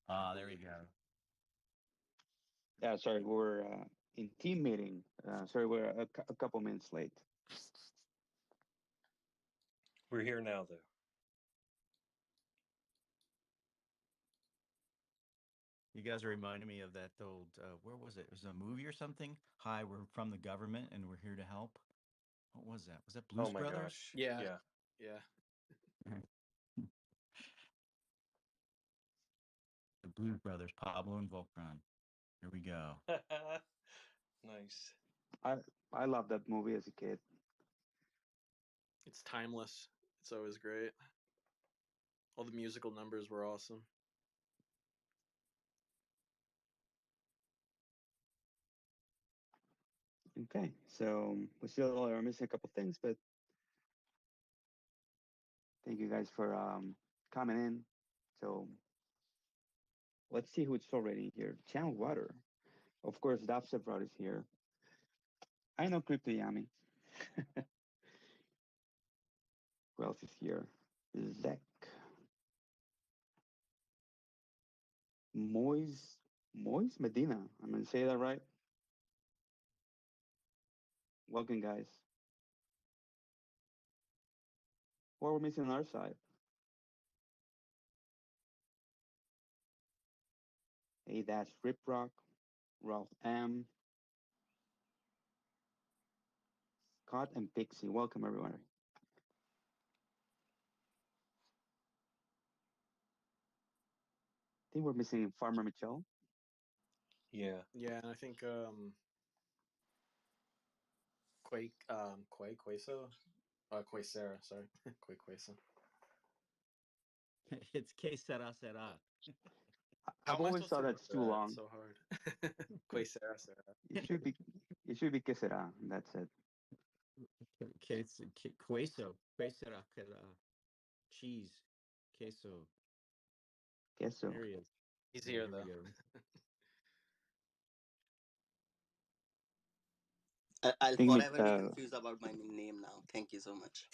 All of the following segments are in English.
There we go. Yeah, sorry, we're in team meeting. Sorry, we're a couple minutes late. We're here now, though. You guys are reminding me of that old, where was it? It was a movie or something. Hi, we're from the government and we're here to help. What was that? Was that Blues Oh my Brothers? gosh. Yeah. Yeah. Yeah. The Blues Brothers, Pablo and Volcron. Here we go. Nice. I love that movie as a kid. It's timeless. It's always great. All the musical numbers were awesome. Okay, so we still are missing a couple things, but thank you guys for coming in. So let's see who's already here. Channel Water. Of course, DubstepRod is here. I know Crypto Yami. Who else is here? Zach. Moise Medina. I'm gonna say that right. Welcome, guys. What we're missing on our side? Hey, that's Rip Rock, Ralph M, Scott, and Pixie. Welcome, everyone. I think we're missing Farmer Michelle. Yeah. Yeah, and I think Queso, Quasera, sorry, Quasa. It's Que Sera Sera. I've How am I always supposed to thought remember that's too that? long. It's so hard. Quasera, Sarah. It should be que sera. That's it. Queso. Quesera. Cheese. Queso. Queso. There he is. He's Yeah, here here though. we go. I'll Think forever be confused about my name now. Thank you so much.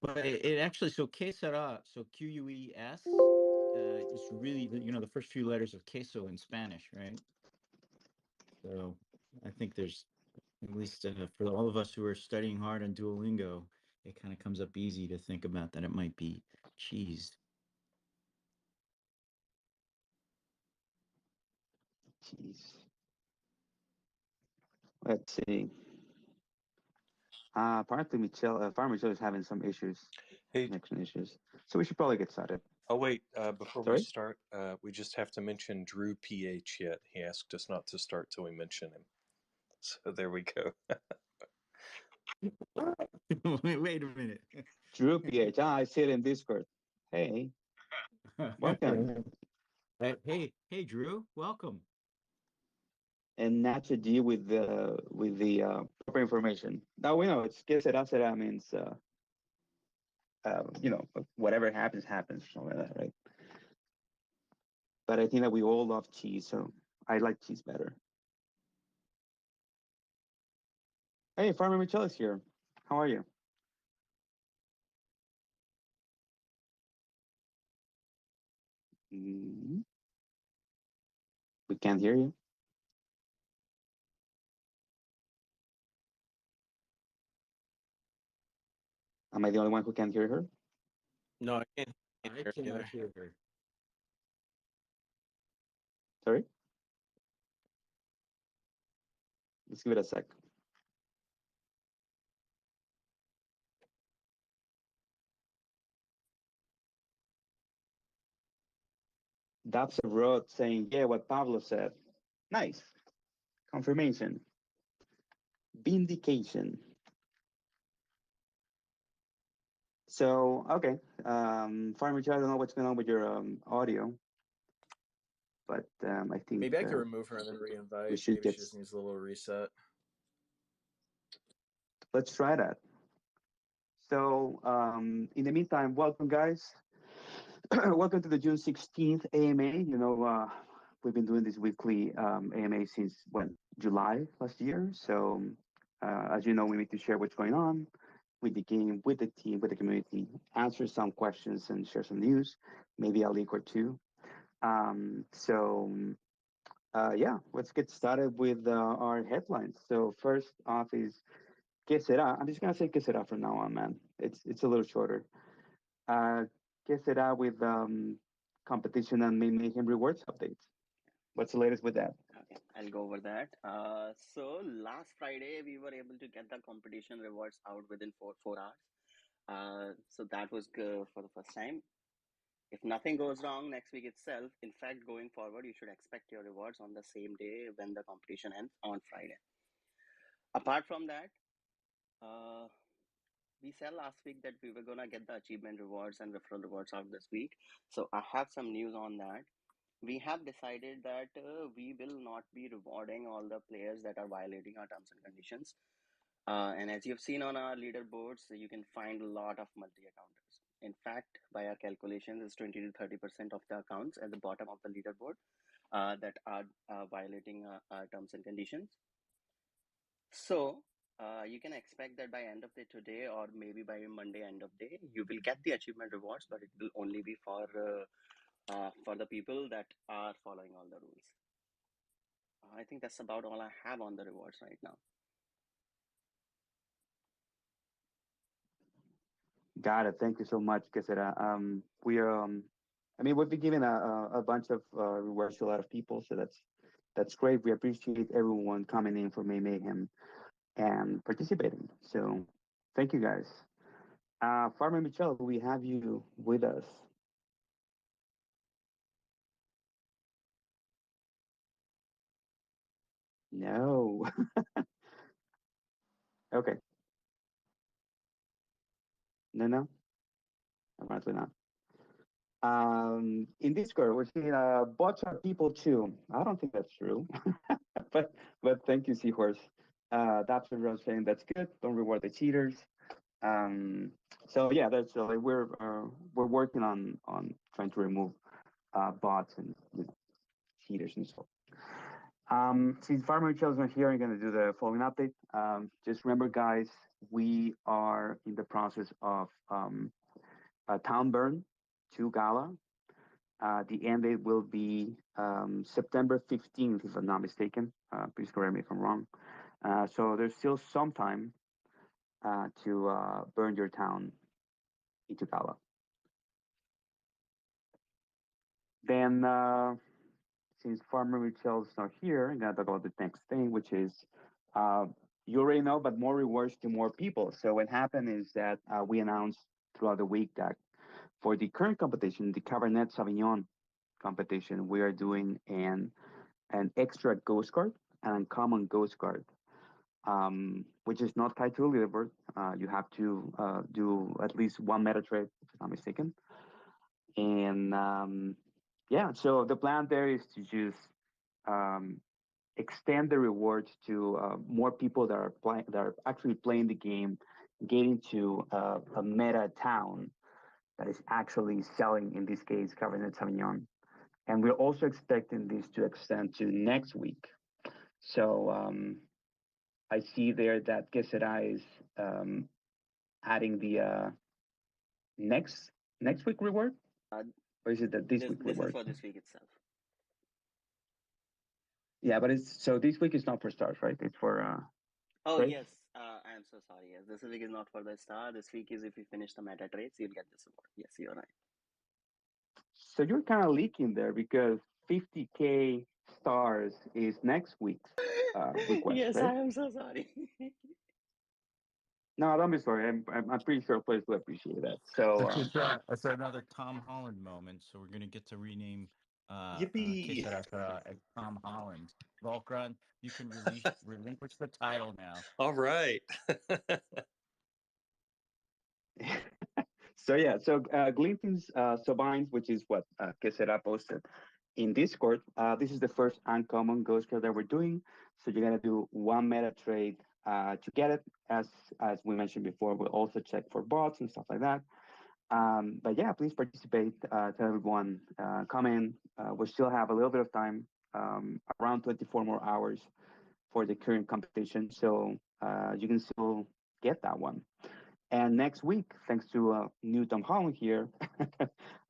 But it actually, so Que Sera, so QUES, it's really, the first few letters of queso in Spanish, right? So I think there's, at least for all of us who are studying hard on Duolingo, it kind of comes up easy to think about that it might be cheese. Jeez. Let's see. Apparently, Farmer Michelle is having some issues, Hey. connection issues. So we should probably get started. Oh, wait. Before we Sorry? start, we just have to mention Drew PH yet. He asked us not to start till we mention him. So there we go. Wait a minute. Drew PH. I see it in Discord. Hey, welcome. Hey, Drew, welcome. And Nacho G with the proper information. Now we know it's que sera means whatever happens happens, something like that, right? But I think that we all love cheese, so I like cheese better. Hey, Farmer Michelle is here. How are you? Mm, we can't hear you. Am I the only one who can't hear her? No, I can't I hear cannot either. hear her. Sorry? Let's give it a sec. That's a road saying, yeah, what Pablo said. Nice. Confirmation. Vindication. So, okay. Farmer Michelle, I don't know what's going on with your audio, but I think Maybe I could remove her and then reinvite. we should Maybe get. she just needs a little reset. Let's try that. So, in the meantime, welcome, guys. Welcome to the June 16th AMA. We've been doing this weekly AMA since July last year. So, as you know, we need to share what's going on. with the game, with the team, with the community, answer some questions and share some news, maybe a leak or two. Yeah, let's get started with our headlines. So first off is ¿Qué será? I'm just gonna say ¿Qué será from now on, man. It's a little shorter. Uh, ¿Qué será with competition and mayhem rewards updates? What's the latest with that? Okay, I'll go over that. So last Friday we were able to get the competition rewards out within 4 hours. So that was good for the first time. If nothing goes wrong next week itself, in fact, going forward, you should expect your rewards on the same day when the competition ends on Friday. Apart from that, we said last week that we were gonna get the achievement rewards and referral rewards out this week. So I have some news on that. We have decided that we will not be rewarding all the players that are violating our terms and conditions. And as you've seen on our leaderboards, you can find a lot of multi-accounters. In fact, by our calculations, it's 20 to 30% of the accounts at the bottom of the leaderboard that are violating our terms and conditions. So you can expect that by end of day today or maybe by Monday end of day, you will get the achievement rewards, but it will only be for the people that are following all the rules. I think that's about all I have on the rewards right now. Got it. Thank you so much, Casera. We've been giving a bunch of rewards to a lot of people, so that's great. We appreciate everyone coming in for May Mayhem and participating. So thank you guys. Farmer Michelle, we have you with us. No. Okay. No. Apparently not. In Discord, we're seeing bots are people too. I don't think that's true, but thank you, Seahorse. DubstepRod saying that's good. Don't reward the cheaters. So yeah, that's we're working on trying to remove bots and cheaters and so. Since Farmer Michelle's not here, I'm going to do the following update. Just remember, guys, we are in the process of a town burn to Gala. The end date will be September 15th, if I'm not mistaken. Please correct me if I'm wrong. So there's still some time to burn your town into Gala. Then, since Farmer Michelle's not here, I'm going to talk about the next thing, which is you already know, but more rewards to more people. So what happened is that we announced throughout the week that for the current competition, the Cabernet Sauvignon competition, we are doing an extra ghost card, an uncommon ghost card, which is not tied to a leaderboard. You have to do at least one meta trade, if I'm not mistaken. And yeah, so the plan there is to just extend the rewards to more people that are actually playing the game, getting to a meta town that is actually selling, in this case, Cabernet Sauvignon. And we're also expecting this to extend to next week. So I see there that Quesera is adding the next week reward, or is it the this week reward? This is for this week itself. Yeah, but this week is not for stars, right? It's for Oh trades? yes, I am so sorry. Yes, this week is not for the star. This week is if you finish the meta trades, you'll get this award. Yes, you're right. So you're kind of leaking there because 50K stars is next week's request, Yes, right? I am so sorry. No, don't be sorry. I'm pretty sure players will appreciate that. So That's another Tom Holland moment. So we're gonna get to rename Yippee! Quesera as Tom Holland. Volcron, you can relinquish the title now. All right. so yeah, so Glinting's Sobines, which is what Quesera posted in Discord. This is the first uncommon ghost card that we're doing. So you're gonna do one meta trade to get it. As we mentioned before, we'll also check for bots and stuff like that. But yeah, please participate. Tell everyone, come in. We still have a little bit of time, around 24 more hours for the current competition. So you can still get that one. And next week, thanks to new Tom Holland here,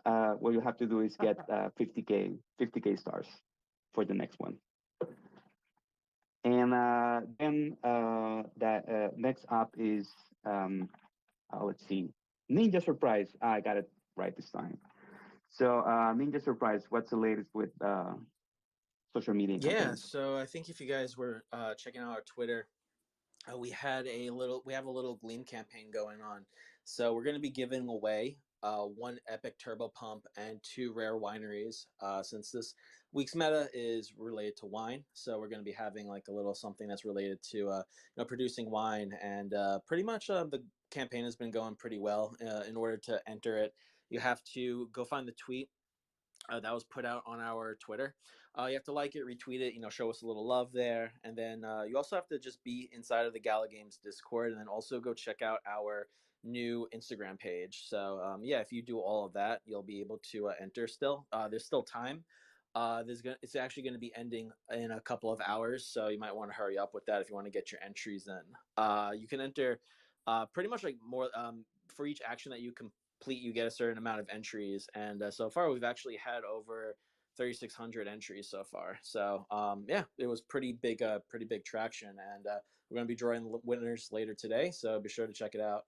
what you have to do is get 50K stars for the next one. And then that next up is let's see, Ninja Surprise. I got it right this time. So Ninja Surprise, what's the latest with social media Yeah, campaigns? so I think if you guys were checking out our Twitter, we have a little Gleam campaign going on. So we're going to be giving away one epic turbo pump and two rare wineries. Since this week's meta is related to wine, so we're going to be having like a little something that's related to producing wine, and pretty much the campaign has been going pretty well. In order to enter it, you have to go find the tweet that was put out on our Twitter. You have to like it, retweet it, show us a little love there. And then you also have to just be inside of the Gala Games Discord, and then also go check out our new Instagram page. So yeah, if you do all of that, you'll be able to enter still. There's still time. It's actually going to be ending in a couple of hours, so you might want to hurry up with that if you want to get your entries in. You can enter pretty much like more for each action that you complete, you get a certain amount of entries, and so far we've actually had over 3,600 entries so far. So yeah, it was pretty big traction, and we're going to be drawing winners later today, so be sure to check it out.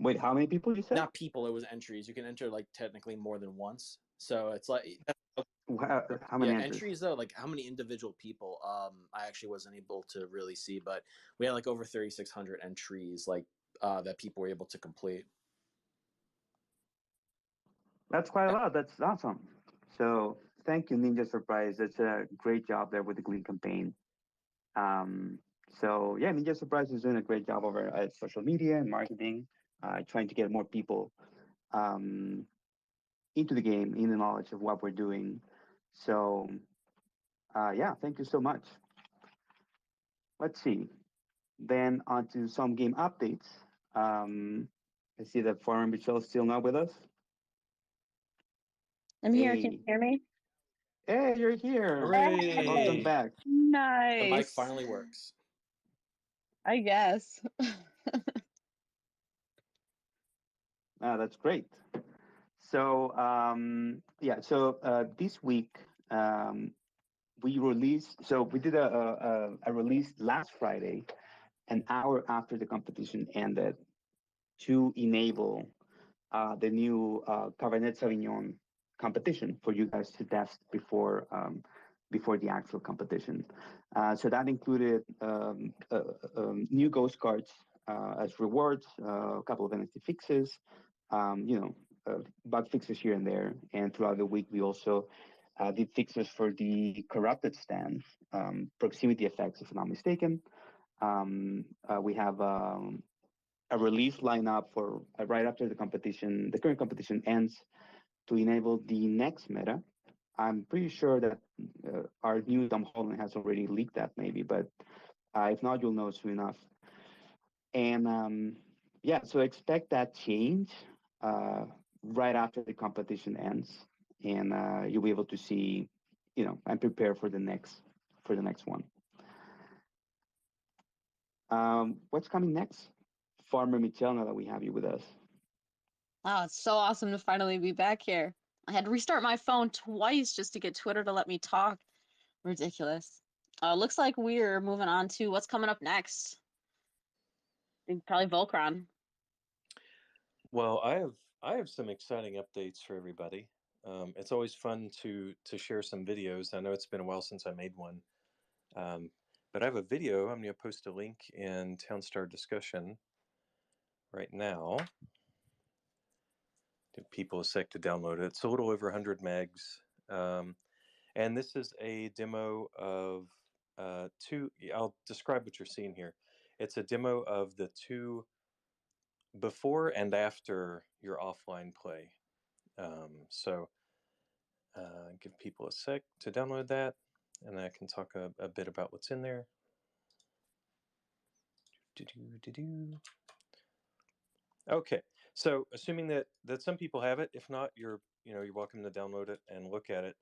Wait, how many people you said? Not people, it was entries. You can enter like technically more than once, so it's like How many entries though, like how many individual people, I actually wasn't able to really see, but we had like over 3,600 entries, like that people were able to complete. That's quite a lot. That's awesome. So thank you, Ninja Surprise. That's a great job there with the Glean campaign. So yeah, Ninja Surprise is doing a great job over at social media and marketing, trying to get more people into the game, in the knowledge of what we're doing. So yeah, thank you so much. Let's see. Then on to some game updates. I see that Farmer Michelle's still not with us. I'm here. Can you hear me? Hey, you're here. Hooray! Welcome back. Nice. The mic finally works. I guess. That's great. So yeah, so this week we released. So we did a release last Friday, an hour after the competition ended, to enable the new Cabernet Sauvignon competition for you guys to test before the actual competition. So that included new ghost cards as rewards, a couple of NFT fixes, bug fixes here and there. And throughout the week, we also did fixes for the corrupted stands, proximity effects, if I'm not mistaken. We have a release lineup for right after the competition, the current competition ends, to enable the next meta. I'm pretty sure that our new Tom Holland has already leaked that, maybe, but if not, you'll know soon enough. And yeah, so expect that change right after the competition ends, and you'll be able to see, and prepare for the next one. What's coming next? Farmer Michelle, now that we have you with us. Wow, it's so awesome to finally be back here. I had to restart my phone twice just to get Twitter to let me talk. Ridiculous. Looks like we're moving on to what's coming up next. I think probably Volcron. Well, I have some exciting updates for everybody. It's always fun to share some videos. I know it's been a while since I made one, but I have a video. I'm going to post a link in Townstar discussion right now. Give people a sec to download it. It's a little over 100 megs, and this is a demo of two. I'll describe what you're seeing here. It's a demo of the two before and after your offline play. So give people a sec to download that, and I can talk a bit about what's in there. Okay, so assuming that some people have it, if not, you're welcome to download it and look at it.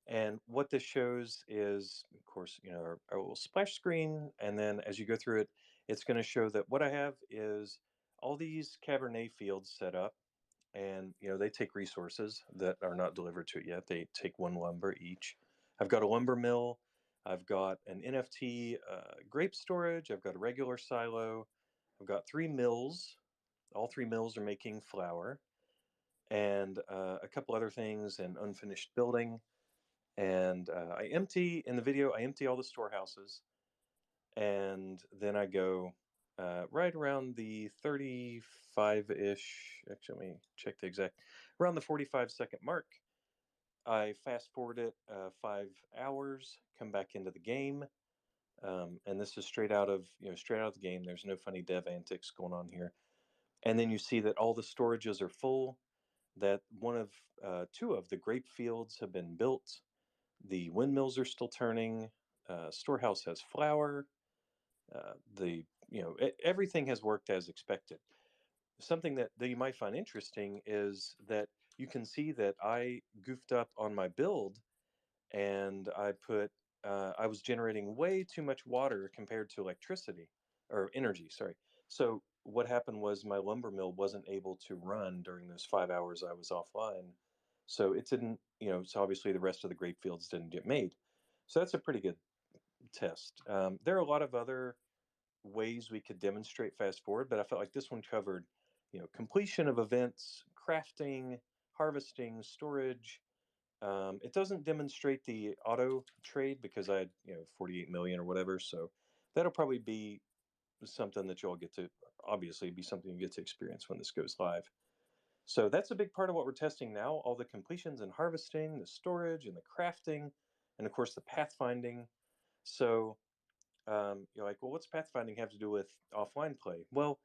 And what this shows is, of course, our little splash screen, and then as you go through it, it's going to show that what I have is all these Cabernet fields set up, and they take resources that are not delivered to it yet. They take one lumber each. I've got a lumber mill. I've got an NFT grape storage. I've got a regular silo. I've got 3 mills. All 3 mills are making flour, and a couple other things, an unfinished building. And I empty in the video. I empty all the storehouses, and then I go right around the 35-ish. Actually, let me check the exact. Around the 45-second mark, I fast forward it 5 hours. Come back into the game. And this is straight out of the game. There's no funny dev antics going on here. And then you see that all the storages are full. That two of the grape fields have been built. The windmills are still turning. Storehouse has flour. Everything has worked as expected. Something that you might find interesting is that you can see that I goofed up on my build, and I was generating way too much water compared to electricity or energy. Sorry. So what happened was my lumber mill wasn't able to run during those 5 hours I was offline. So it didn't, so obviously the rest of the grape fields didn't get made. So that's a pretty good test. There are a lot of other ways we could demonstrate fast forward, but I felt like this one covered, completion of events, crafting, harvesting, storage. It doesn't demonstrate the auto trade because I had 48 million or whatever, so that'll probably be something that you'll get to obviously be something you get to experience when this goes live. So that's a big part of what we're testing now, all the completions and harvesting, the storage and the crafting, and of course the pathfinding. So you're like, well, what's pathfinding have to do with offline play? Well,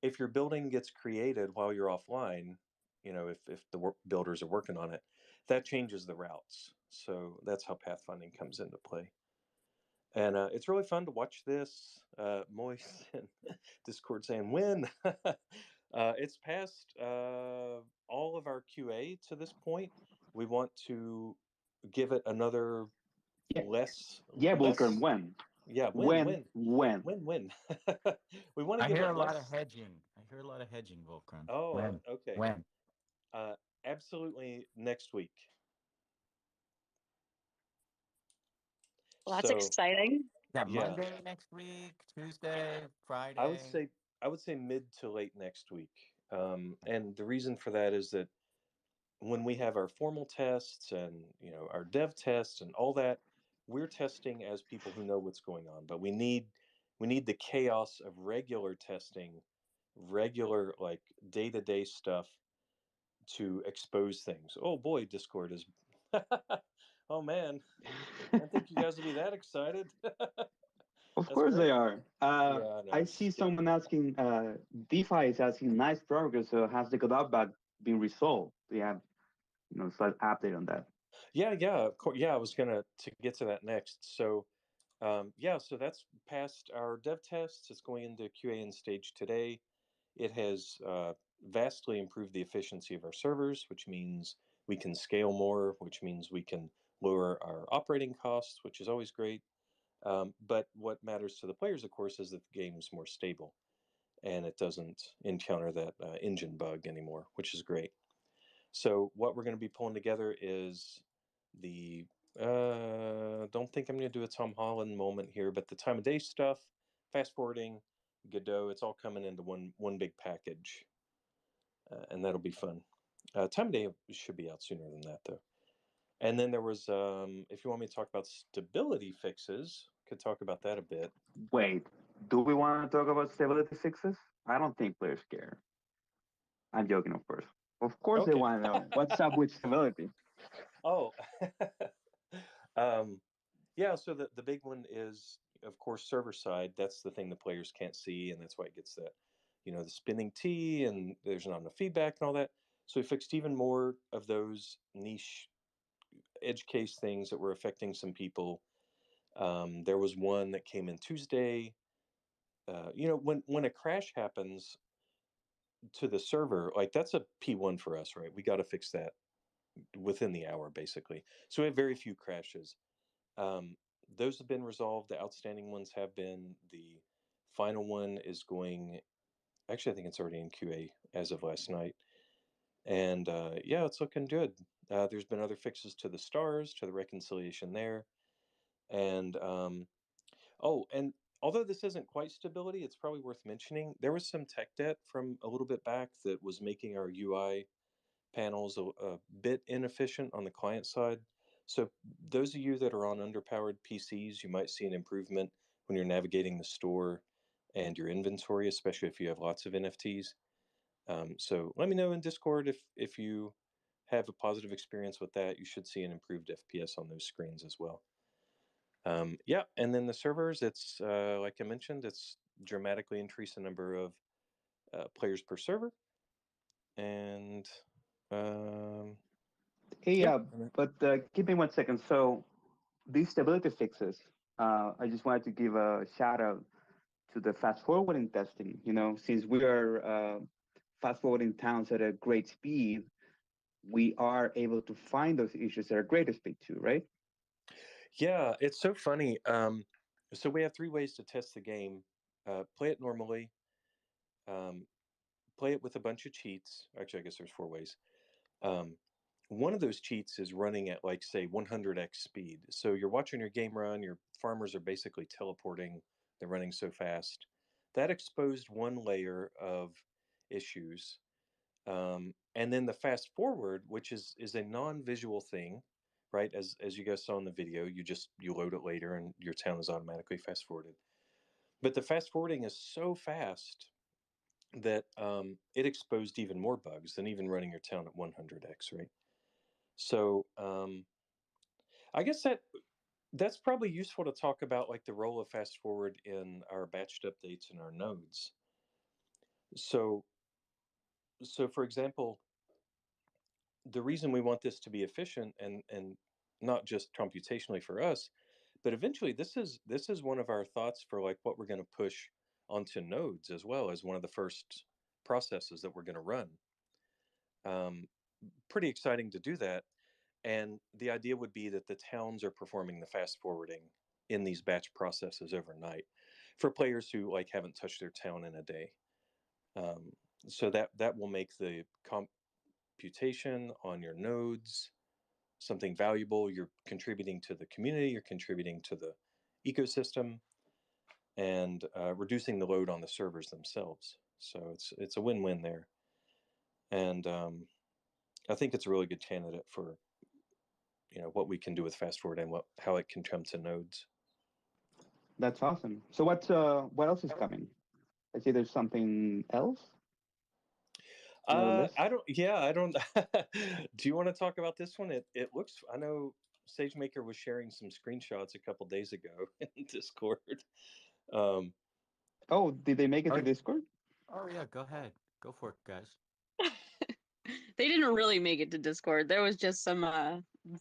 if your building gets created while you're offline, if the builders are working on it, that changes the routes. So that's how pathfinding comes into play. And it's really fun to watch this. Moist and Discord saying when. It's passed all of our QA to this point. We want to give it another Yeah, less. yeah, Vulcan. When? Yeah, When? win. We want to I give hear it a lot less. of hedging. I hear a lot of hedging, Volcrum. Oh, When? okay. When? Absolutely next week. Well, that's So exciting. Yeah, yeah, Monday next week, Tuesday, I would Friday. say mid to late next week. And the reason for that is that when we have our formal tests and our dev tests and all that, we're testing as people who know what's going on. But we need the chaos of regular testing, regular like day-to-day stuff to expose things. Oh boy, Discord is. Oh man, I didn't think you guys would be that excited. Of That's course they great. are. Yeah, I know. I see someone asking, DeFi is asking, nice progress. So has the Godot bug been resolved? Do you have, slight update on that? Yeah, of course. Yeah, I was gonna to get to that next. So, so that's passed our dev tests. It's going into QA and stage today. It has vastly improved the efficiency of our servers, which means we can scale more, which means we can lower our operating costs, which is always great. But what matters to the players, of course, is that the game's more stable and it doesn't encounter that engine bug anymore, which is great. So what we're going to be pulling together is the don't think I'm going to do a Tom Holland moment here, but the time of day stuff, fast forwarding, Godot, it's all coming into one big package, and that'll be fun. Time of day should be out sooner than that though. And then there was, if you want me to talk about stability fixes, could talk about that a bit. Wait, do we want to talk about stability fixes? I don't think players care. I'm joking, of course. Of course, they Okay. want to know what's up with stability. Oh, um, yeah. So the big one is, of course, server side. That's the thing the players can't see, and that's why it gets that, the spinning T, and there's not enough feedback and all that. So we fixed even more of those niche edge case things that were affecting some people. There was one that came in Tuesday. When a crash happens to the server, like that's a P1 for us, right? We got to fix that within the hour, basically. So we have very few crashes. Um, those have been resolved. The outstanding ones have been the Final one is going. Actually, I think it's already in QA as of last night. And yeah, it's looking good. There's been other fixes to the stars, to the reconciliation there. And oh, and although this isn't quite stability, it's probably worth mentioning. There was some tech debt from a little bit back that was making our UI panels a bit inefficient on the client side. So those of you that are on underpowered PCs, you might see an improvement when you're navigating the store and your inventory, especially if you have lots of NFTs. So let me know in Discord if you have a positive experience with that. You should see an improved FPS on those screens as well. Yeah, and then the servers, it's like I mentioned, it's dramatically increased the number of players per server. And Hey, yeah. but give me 1 second. So these stability fixes, I just wanted to give a shout out to the fast forwarding testing. You know, since we are fast forwarding towns at a great speed, we are able to find those issues at a greater speed too, right? Yeah, it's so funny. So we have 3 ways to test the game. Play it normally, um, play it with a bunch of cheats. Actually, I guess there's 4 ways. Um, one of those cheats is running at like say 100x speed. So you're watching your game run, your farmers are basically teleporting, they're running so fast. That exposed one layer of issues. And then the fast forward, which is a non-visual thing, right? As you guys saw in the video, you load it later and your town is automatically fast forwarded. But the fast forwarding is so fast that it exposed even more bugs than even running your town at 100x, right? So I guess that's probably useful to talk about, like the role of fast forward in our batched updates and our nodes. So for example, the reason we want this to be efficient and not just computationally for us, but eventually this is one of our thoughts for like what we're going to push onto nodes as well as one of the first processes that we're going to run. Pretty exciting to do that. And the idea would be that the towns are performing the fast forwarding in these batch processes overnight for players who like haven't touched their town in a day. So that will make the computation on your nodes something valuable. You're contributing to the community, you're contributing to the ecosystem, and reducing the load on the servers themselves. So it's a win-win there. And I think it's a really good candidate for what we can do with fast forward and how it can come to nodes. That's awesome. So what else is coming? I see there's something else. I don't. Yeah, I don't. Do you want to talk about this one? It looks. I know SageMaker was sharing some screenshots a couple days ago in Discord. Oh, did they make it to Discord? Oh yeah, go ahead, go for it, guys. They didn't really make it to Discord. There was just some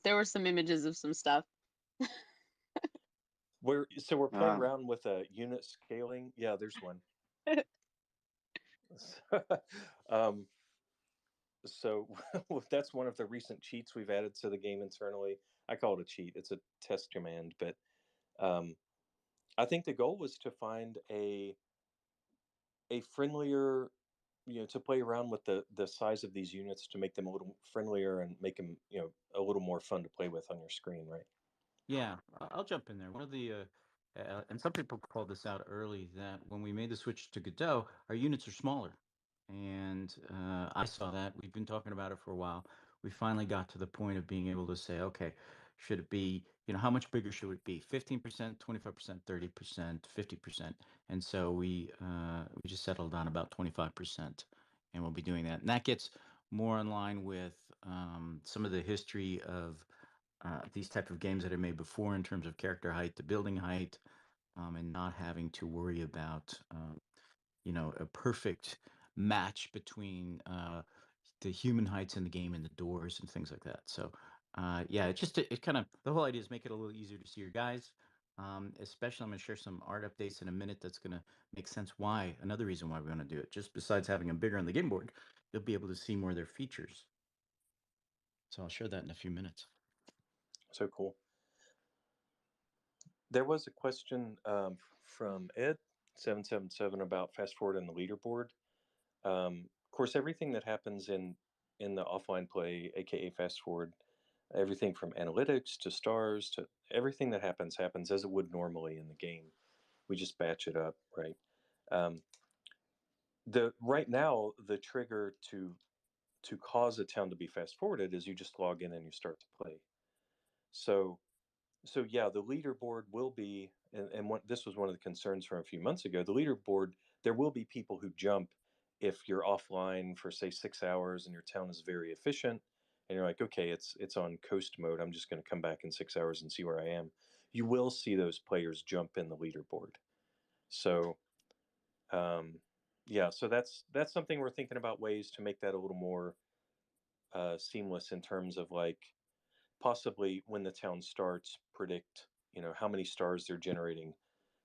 there were some images of some stuff. We're playing around with a unit scaling. Yeah, there's one. So that's one of the recent cheats we've added to the game internally. I call it a cheat. It's a test command, but I think the goal was to find a friendlier, to play around with the size of these units to make them a little friendlier and make them, a little more fun to play with on your screen, right? Yeah, I'll jump in there. One of the and some people called this out early, that when we made the switch to Godot, our units are smaller, and I saw that. We've been talking about it for a while. We finally got to the point of being able to say, okay, should it be, how much bigger should it be? 15%, 25%, 30%, 50%, and so we just settled on about 25%, and we'll be doing that, and that gets more in line with some of the history of these type of games that I made before in terms of character height, the building height, and not having to worry about a perfect match between the human heights in the game and the doors and things like that. So yeah, it kind of, the whole idea is make it a little easier to see your guys. Especially, I'm going to share some art updates in a minute. That's going to make sense why. Another reason why we want to do it, just besides having them bigger on the game board, you'll be able to see more of their features. So I'll share that in a few minutes. So cool. There was a question from Ed 777 about fast forward in the leaderboard. Of course, everything that happens in the offline play, aka fast forward, everything from analytics to stars to everything that happens as it would normally in the game. We just batch it up, right? Right now the trigger to cause a town to be fast forwarded is you just log in and you start to play. So yeah, the leaderboard will be, and this was one of the concerns from a few months ago. The leaderboard, there will be people who jump if you're offline for say 6 hours and your town is very efficient, and you're like, okay, it's on coast mode. I'm just going to come back in 6 hours and see where I am. You will see those players jump in the leaderboard. So, yeah, so that's something we're thinking about, ways to make that a little more seamless in terms of like possibly when the town starts, predict, how many stars they're generating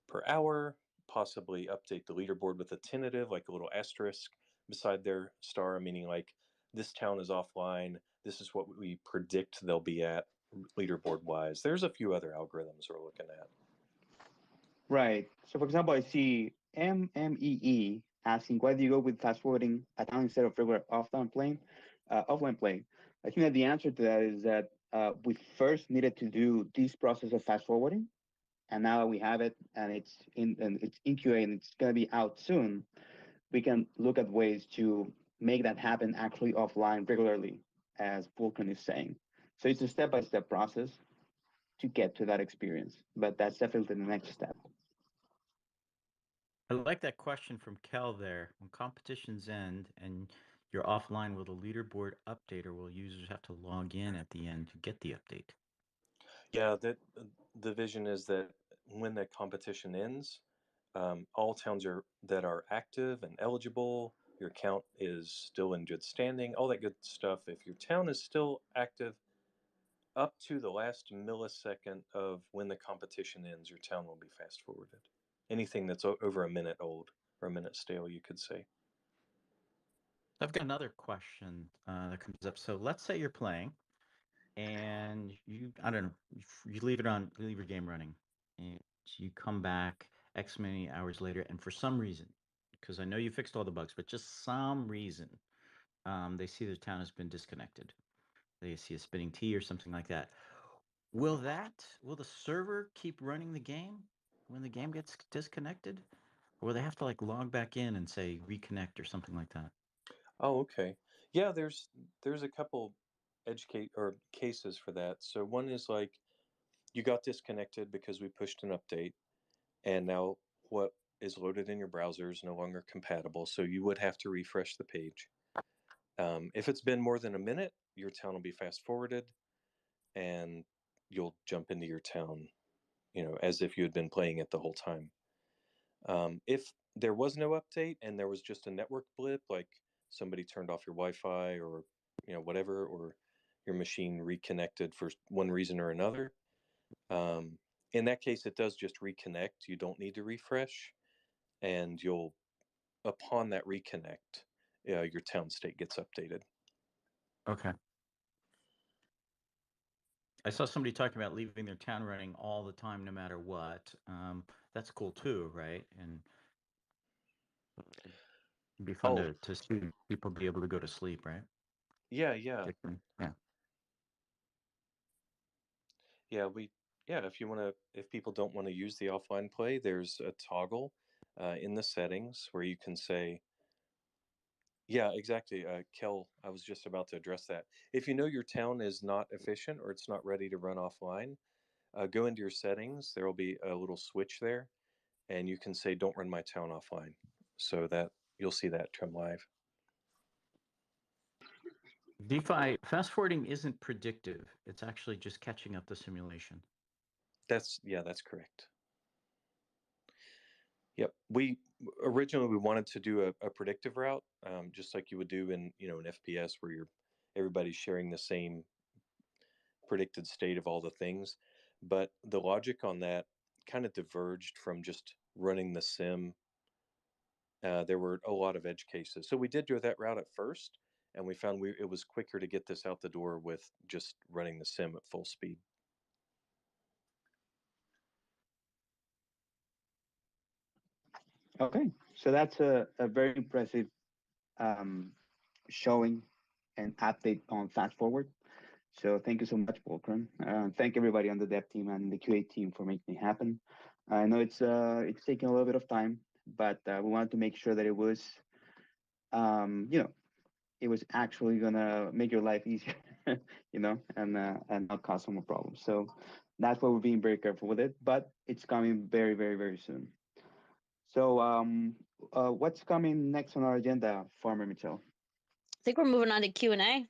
per hour, possibly update the leaderboard with a tentative, like a little asterisk beside their star, meaning like this town is offline. This is what we predict they'll be at leaderboard wise. There's a few other algorithms we're looking at. Right. So, for example, I see MMEE asking, why do you go with fast forwarding a town instead of regular offline playing? Offline playing. I think that the answer to that is that we first needed to do this process of fast forwarding, and now that we have it and it's in QA and it's going to be out soon, we can look at ways to make that happen actually offline regularly, as Vulcan is saying. So it's a step-by-step process to get to that experience, but that's definitely the next step. I like that question from Kel there. When competitions end and you're offline, will the leaderboard update, or will users have to log in at the end to get the update? Yeah, the vision is that when the competition ends, all towns that are active and eligible, your account is still in good standing, all that good stuff. If your town is still active up to the last millisecond of when the competition ends, your town will be fast forwarded. Anything that's over a minute old or a minute stale, you could say. I've got another question that comes up. So let's say you're playing and I don't know, you leave your game running, and you come back X many hours later, and for some reason, because I know you fixed all the bugs, but just some reason, they see the town has been disconnected. They see a spinning T or something like that. Will the server keep running the game when the game gets disconnected? Or will they have to like log back in and say reconnect or something like that? Oh, okay. Yeah, there's a couple cases for that. So one is like you got disconnected because we pushed an update, and now what is loaded in your browser is no longer compatible, so you would have to refresh the page. If it's been more than a minute, your town will be fast forwarded, and you'll jump into your town, as if you had been playing it the whole time. If there was no update and there was just a network blip, like somebody turned off your Wi-Fi or whatever, or your machine reconnected for one reason or another, in that case, it does just reconnect. You don't need to refresh, and upon that reconnect, your town state gets updated. Okay. I saw somebody talking about leaving their town running all the time, no matter what. That's cool too, right? And it'd be fun to see people be able to go to sleep, right? Yeah. Yeah. If people don't want to use the offline play, there's a toggle in the settings where you can say, yeah, exactly. Kel, I was just about to address that. If you know your town is not efficient or it's not ready to run offline, go into your settings. There will be a little switch there, and you can say, don't run my town offline. So that you'll see that trim live. DeFi fast forwarding isn't predictive. It's actually just catching up the simulation. That's correct. Yep. We originally wanted to do a predictive route, just like you would do in an FPS where everybody's sharing the same predicted state of all the things. But the logic on that kind of diverged from just running the sim. There were a lot of edge cases, so we did go that route at first, and we found it was quicker to get this out the door with just running the sim at full speed. Okay, so that's a very impressive um, showing and update on Fast Forward. So thank you so much, Volkran. Thank everybody on the dev team and the QA team for making it happen. I know it's taking a little bit of time, but we wanted to make sure that it was, you know, it was actually gonna make your life easier, you know, and not cause some more problems. So that's why we're being very careful with it. But it's coming very, very, very soon. So what's coming next on our agenda, Farmer Mitchell? I think we're moving on to Q&A,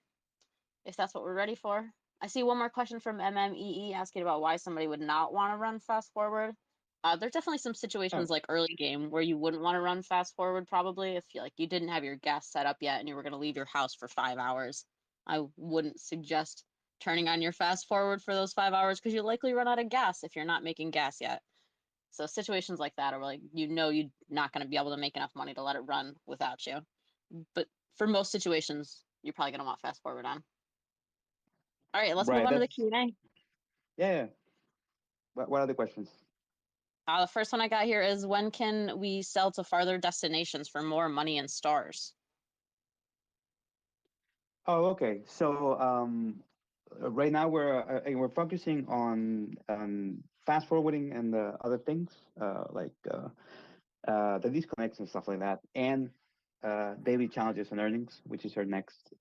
if that's what we're ready for. I see one more question from MMEE asking about why somebody would not want to run fast forward. There's definitely some situations like early game where you wouldn't want to run fast forward, probably if you didn't have your gas set up yet and you were going to leave your house for 5 hours. I wouldn't suggest turning on your fast forward for those 5 hours because you'll likely run out of gas if you're not making gas yet. So situations like that are like, you're not going to be able to make enough money to let it run without you. But for most situations, you're probably going to want fast forward on. All right, let's move Right. on to the That's Q&A. yeah. What are the questions? The first one I got here is, when can we sell to farther destinations for more money and stars? Oh, okay. So right now we're focusing on fast forwarding and the other things like the disconnects and stuff like that, and daily challenges and earnings, which is our next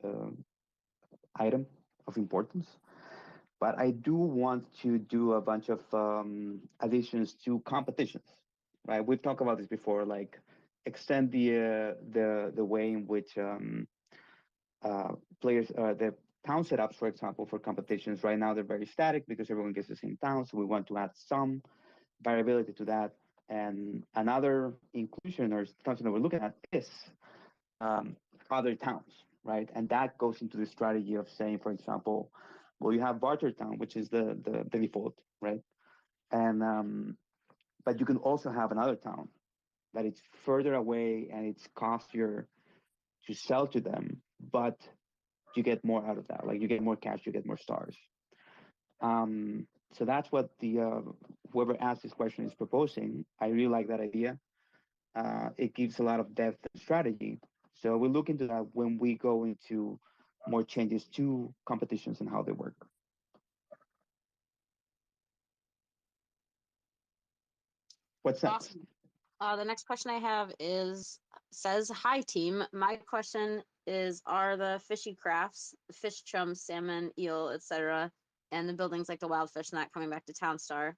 item of importance. But I do want to do a bunch of additions to competitions, right? We've talked about this before, like extend the way in which players, the town setups, for example, for competitions. Right now, they're very static because everyone gets the same town. So we want to add some variability to that. And another inclusion or something that we're looking at is um, other towns, right? And that goes into the strategy of saying, for example, well, you have Barter Town, which is the default, right? And but you can also have another town that it's further away and it's costlier to sell to them, but you get more out of that. Like you get more cash, you get more stars. So that's what the whoever asked this question is proposing. I really like that idea. It gives a lot of depth and strategy. So we'll look into that when we go into more changes to competitions and how they work. What's next? Awesome. The next question I have says, "Hi team. My question is, are the fishy crafts, fish, chum, salmon, eel, etc., and the buildings like the wild fish not coming back to Townstar?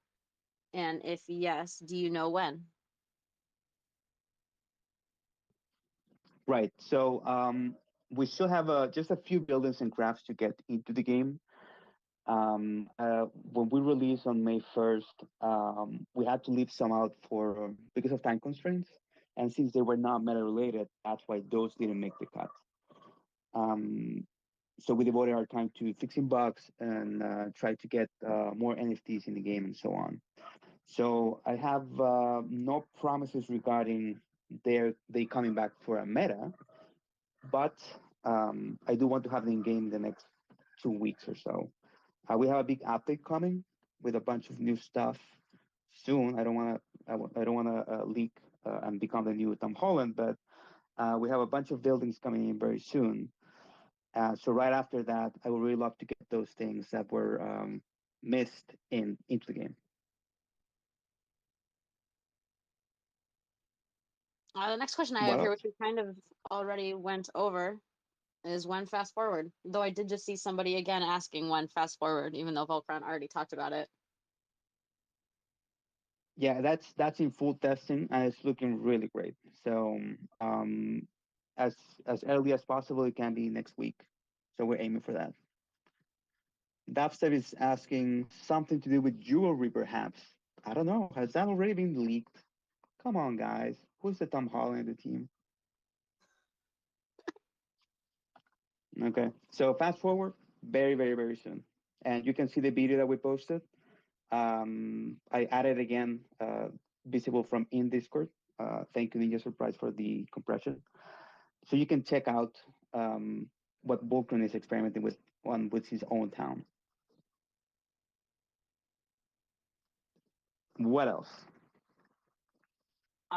And if yes, do you know when?" Right. So we still have just a few buildings and crafts to get into the game. When we released on May 1st, we had to leave some out for because of time constraints. And since they were not meta related, that's why those didn't make the cut. So we devoted our time to fixing bugs and try to get more NFTs in the game and so on. So I have no promises regarding they coming back for a meta, but I do want to have them in game the next 2 weeks or so. We have a big update coming with a bunch of new stuff soon. I don't want to leak and become the new Tom Holland, but we have a bunch of buildings coming in very soon. So right after that, I would really love to get those things that were missed into the game. The next question I What have here, else? which we kind of already went over, is when fast forward. Though I did just see somebody again asking when fast forward, even though Volkran already talked about it. Yeah, that's in full testing and it's looking really great. So as early as possible, it can be next week. So we're aiming for that. Dubstep is asking something to do with jewelry, perhaps. I don't know. Has that already been leaked? Come on, guys. Who's the Tom Holland in the team? Okay. So fast forward, very, very, very soon. And you can see the video that we posted. I added again, visible from in Discord. Thank you, Ninja Surprise, for the compression. So you can check out what Vulcan is experimenting with with his own town. What else?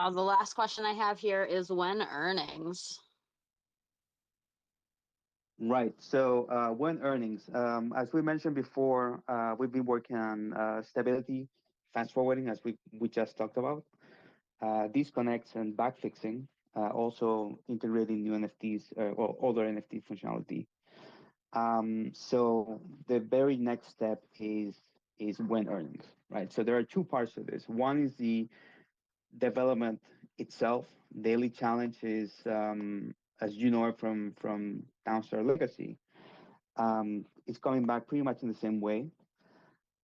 The last question I have here is when earnings? Right. So when earnings, as we mentioned before, we've been working on stability, fast forwarding, as we just talked about, disconnects and backfixing, also integrating new NFTs or older NFT functionality. So the very next step is when earnings, right? So there are two parts of this. One is the development itself. Daily challenge is, as you know from Townstar Legacy, it's coming back pretty much in the same way.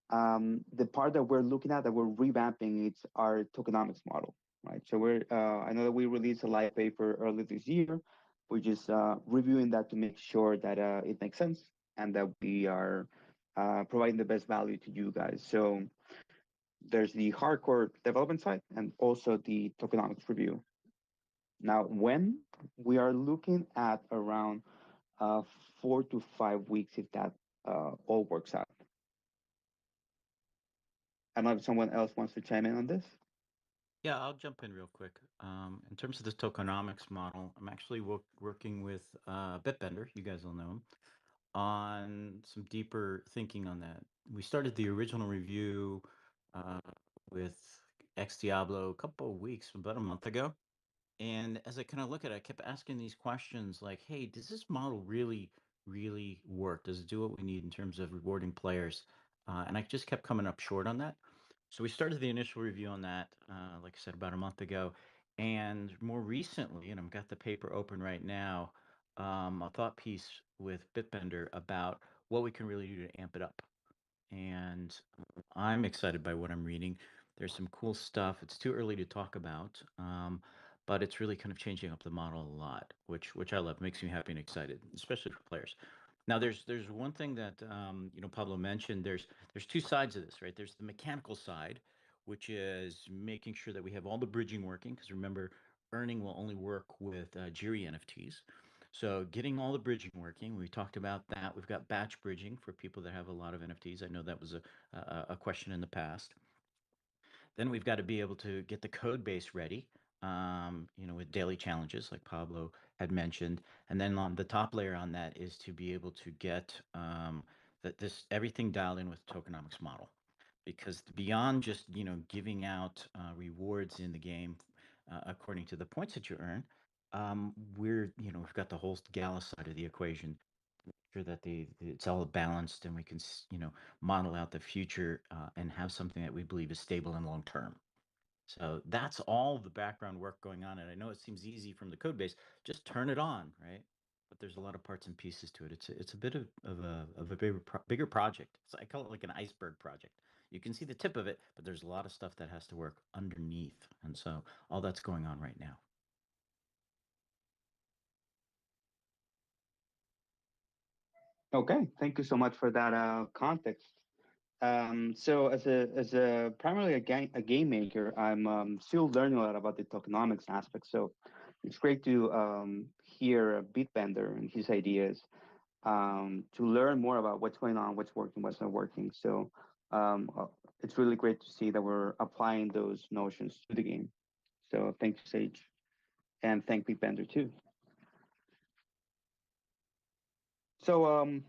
The part that we're looking at, that we're revamping, it's our tokenomics model, right? So I know that we released a light paper early this year. We're just reviewing that to make sure that it makes sense and that we are providing the best value to you guys. So there's the hardcore development side and also the tokenomics review. Now, when we are looking at around 4 to 5 weeks, if that all works out. I don't know if someone else wants to chime in on this. Yeah, I'll jump in real quick. In terms of the tokenomics model, I'm actually working with Bitbender. You guys will know him, on some deeper thinking on that. We started the original review uh, with Ex Diablo a couple of weeks, about a month ago. And as I kind of look at it, I kept asking these questions like, hey, does this model really work? Does it do what we need in terms of rewarding players? And I just kept coming up short on that. So we started the initial review on that, like I said, about a month ago. And more recently, and I've got the paper open right now, a thought piece with Bitbender about what we can really do to amp it up. And I'm excited by what I'm reading. There's some cool stuff. It's too early to talk about, but it's really kind of changing up the model a lot, which I love. Makes me happy and excited, especially for players. Now, there's one thing that Pablo mentioned. There's two sides of this, right? There's the mechanical side, which is making sure that we have all the bridging working. Because remember, earning will only work with Jiri NFTs. So getting all the bridging working, we talked about that. We've got batch bridging for people that have a lot of NFTs. I know that was a question in the past. Then we've got to be able to get the code base ready, with daily challenges like Pablo had mentioned. And then on the top layer on that is to be able to get this everything dialed in with tokenomics model. Because beyond just giving out rewards in the game according to the points that you earn, we've got the whole Gala side of the equation, sure that it's all balanced and we can model out the future and have something that we believe is stable and long term. So that's all the background work going on, and I know it seems easy from the code base. Just turn it on, right? But there's a lot of parts and pieces to it. It's a bit of a bigger project. I call it like an iceberg project. You can see the tip of it, but there's a lot of stuff that has to work underneath, and so all that's going on right now. Okay, thank you so much for that context. So as a primarily a game maker, I'm still learning a lot about the tokenomics aspect. So it's great to hear Bitbender and his ideas, to learn more about what's going on, what's working, what's not working. So it's really great to see that we're applying those notions to the game. So thank you, Sage, and thank Bitbender too. So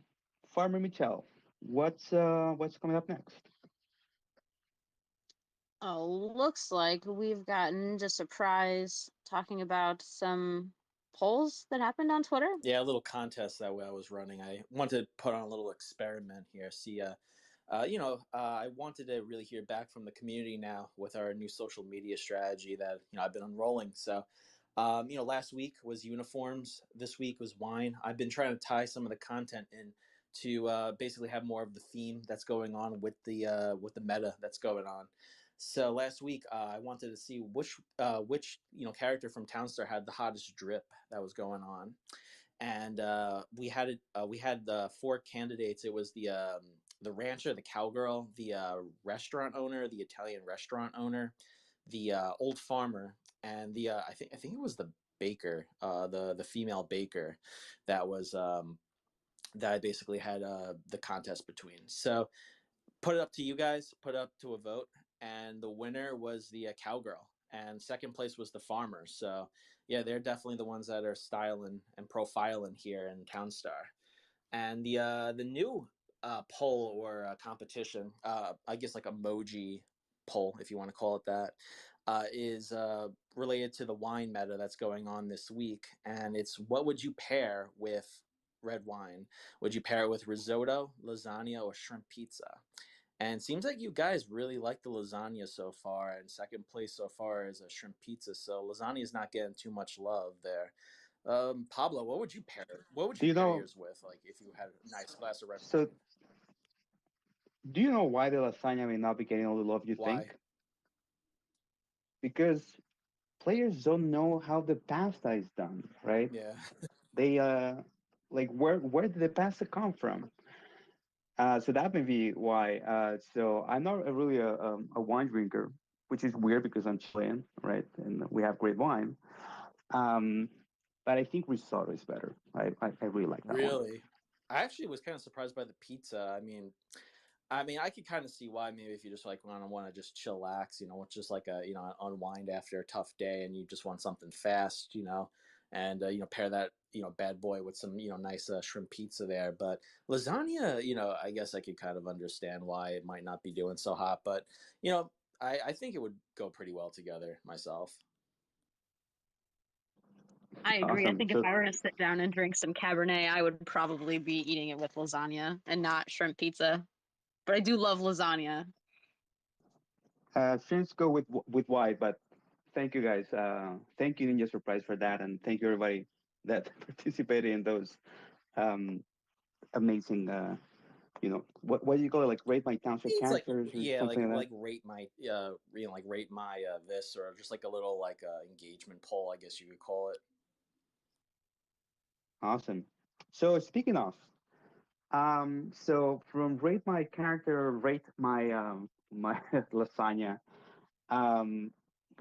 Farmer Michelle, what's coming up next? Oh, looks like we've gotten just a surprise talking about some polls that happened on Twitter. Yeah, a little contest that I was running. I wanted to put on a little experiment here. See, I wanted to really hear back from the community now with our new social media strategy that I've been unrolling. So, last week was uniforms. This week was wine. I've been trying to tie some of the content in to basically have more of the theme that's going on with the meta that's going on. So last week, I wanted to see which character from Townstar had the hottest drip that was going on, and we had the four candidates. It was the rancher, the cowgirl, the restaurant owner, the Italian restaurant owner, the old farmer, and the I think it was the baker, the female baker, that was that I basically had the contest between. So put it up to you guys, put it up to a vote, and the winner was the cowgirl. and second place was the Farmers. So yeah, they're definitely the ones that are styling and profiling here in Townstar. And the new poll or competition, I guess like emoji poll, if you want to call it that, is related to the wine meta that's going on this week. And it's, what would you pair with red wine? Would you pair it with risotto, lasagna, or shrimp pizza? And it seems like you guys really like the lasagna so far, and second place so far is a shrimp pizza. So lasagna is not getting too much love there. Pablo, what would you pair? What would Do you you pair know? yours with? Like if you had a nice glass of red So, wine. do you know why the lasagna may not be getting all the love you Why? think? Because players don't know how the pasta is done, right? Yeah. They like where did the pasta come from? So that may be why. So I'm not really a wine drinker, which is weird because I'm Chilean, right? And we have great wine. Um, but I think risotto is better. I really like that one. Really? I actually was kind of surprised by the pizza. I mean, I could kind of see why. Maybe if you just like want to just chillax, it's just like a unwind after a tough day, and you just want something fast, and pair that bad boy with some nice shrimp pizza there. But lasagna, I guess I could kind of understand why it might not be doing so hot, but I think it would go pretty well together myself. I agree. I Awesome. think if So I were to sit down and drink some Cabernet, I would probably be eating it with lasagna and not shrimp pizza. But I do love lasagna. Since go with white, but thank you guys. Thank you Ninja Surprise for that, and thank you everybody that participated in those um, amazing. What do you call it? Like rate my township It's like, characters or yeah, like something like that. rate my like rate my this, or just like a little like engagement poll, I guess you could call it. Awesome. So speaking of, so from rate my character, rate my my lasagna. Um,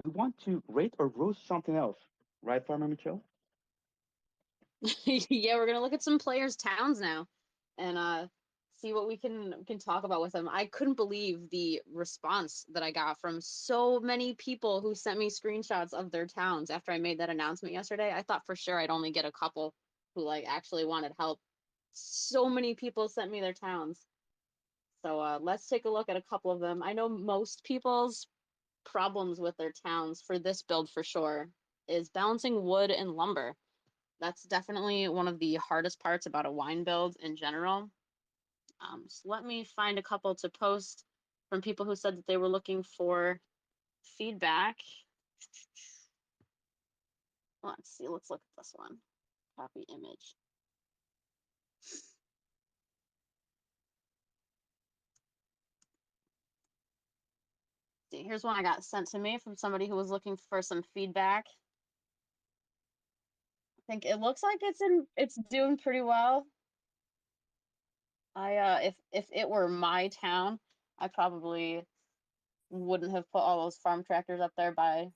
we want to rate or roast something else, right, Farmer Michelle? Yeah, we're gonna look at some players' towns now, and see what we can talk about with them. I couldn't believe the response that I got from so many people who sent me screenshots of their towns after I made that announcement yesterday. I thought for sure I'd only get a couple who like actually wanted help. So many people sent me their towns. So let's take a look at a couple of them. I know most people's problems with their towns for this build for sure is balancing wood and lumber. That's definitely one of the hardest parts about a wine build in general. So let me find a couple to post from people who said that they were looking for feedback. Let's see, let's look at this one. Copy image. See, here's one I got sent to me from somebody who was looking for some feedback. I think it looks like it's doing pretty well. If it were my town, I probably wouldn't have put all those farm tractors up there by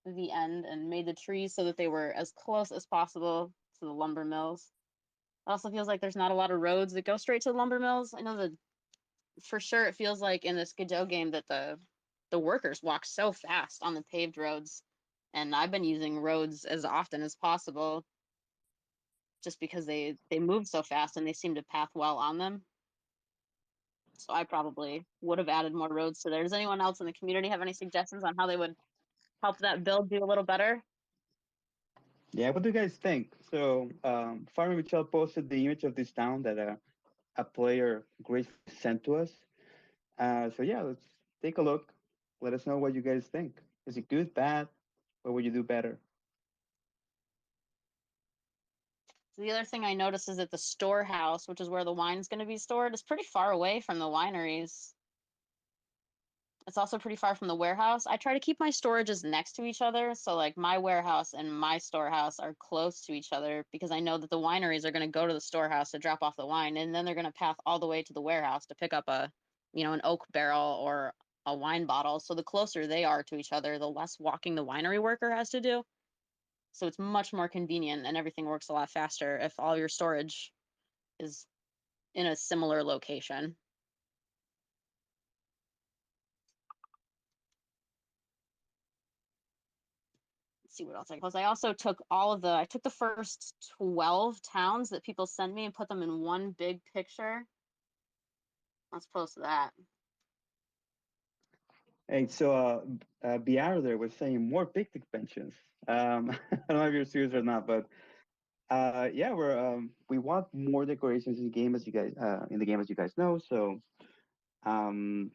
the end and made the trees so that they were as close as possible to the lumber mills. It also feels like there's not a lot of roads that go straight to the lumber mills. I know that for sure it feels like in this Godot game that the workers walk so fast on the paved roads, and I've been using roads as often as possible just because they move so fast and they seem to path well on them. So I probably would have added more roads to there. Does anyone else in the community have any suggestions on how they would help that build do a little better? Yeah, what do you guys think? So Farmer Michelle posted the image of this town that a player gracefully sent to us. So yeah, let's take a look. Let us know what you guys think. Is it good, bad? What would you do better? So the other thing I noticed is that the storehouse, which is where the wine's going to be stored, is pretty far away from the wineries. It's also pretty far from the warehouse. I try to keep my storages next to each other. So like my warehouse and my storehouse are close to each other because I know that the wineries are going to go to the storehouse to drop off the wine, and then they're going to path all the way to the warehouse to pick up an oak barrel or a wine bottle. So the closer they are to each other, the less walking the winery worker has to do. So it's much more convenient and everything works a lot faster if all your storage is in a similar location. see what else I was. I also took I took the first 12 towns that people send me and put them in one big picture. Let's post that. Hey, so Biara there was saying more pick expansions. I don't know if you're serious or not, but yeah, we want more decorations in the game, as you guys know. So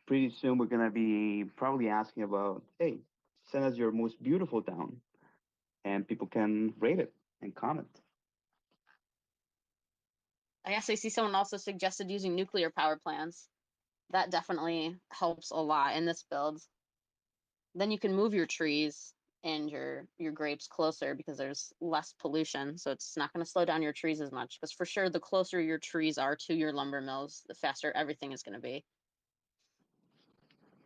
pretty soon we're gonna be probably asking about, hey, send us your most beautiful town, and people can rate it and comment. I guess I see someone also suggested using nuclear power plants. That definitely helps a lot in this build. Then you can move your trees and your grapes closer because there's less pollution, so it's not going to slow down your trees as much. Because for sure, the closer your trees are to your lumber mills, the faster everything is going to be.